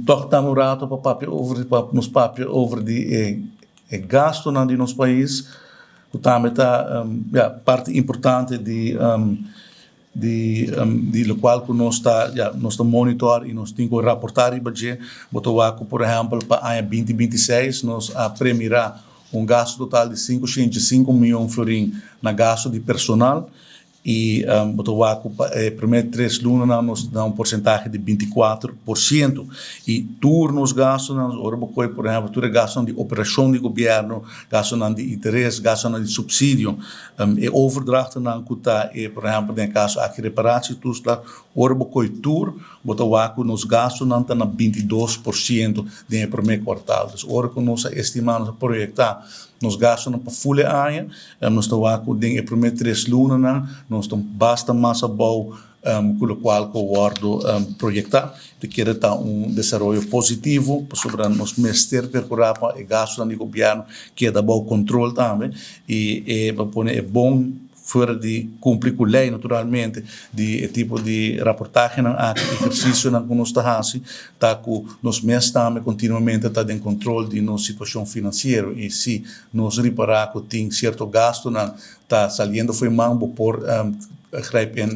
Toch estamos rato nos papel over de gasto na de nosso país, que também está parte importante de lo qual que nós está monitor e nós temos que reportar e budget, por exemplo, para a 2026 nós premiará gasto total de 505 milhões de florins na gasto de personal e primeiro 3 lunas nos dá porcentagem de 24% e turnos gastos por exemplo, tudo gastos de operação de governo, gastos de interesse, gastos de subsídio e overdracht por exemplo, no caso aqui reparatie toeslag, nos gastos na 22% do primeiro quartal. Dus nós estimamos projetar nos gastos para full ano, nós estamos em primeiro 3 lunas, nós estamos bastante massa boa, com o qual o guardo projetar, de que está desenvolvimento positivo, sobre nós mestre percurar para o gasto do governo, que é da bom controle também, e é bom fora de cumprir com a lei, naturalmente, de tipo de reportagem, exercício que nós estamos fazendo, está com nós mesmos também continuamente está em controle de nossa situação financeira e se nós reparar que tem certo gasto, está saindo foi mambo por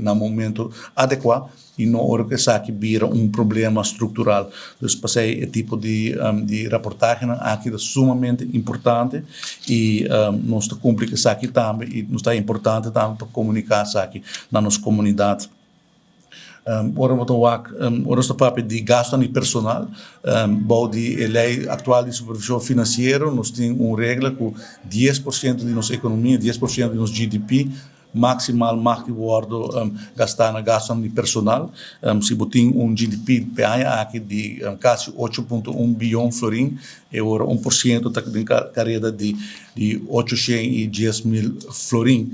no momento adequado e não hora que sabe vira problema estrutural. Então, passei esse tipo de reportagem aqui é sumamente importante e nós está cumprir que aqui também e nos está importante também para comunicar aqui na nossa comunidade. Ora está papel de gasto de personal, bom de lei atual de supervisão financeira, nós temos regra com 10% de nossa economia, 10% de nosso GDP maximal mag worden gastar na gasto de personal. Se botem GDP PA aqui de quase 8,1 bilhão florim, é ora 1% da carreira de 810 mil florim.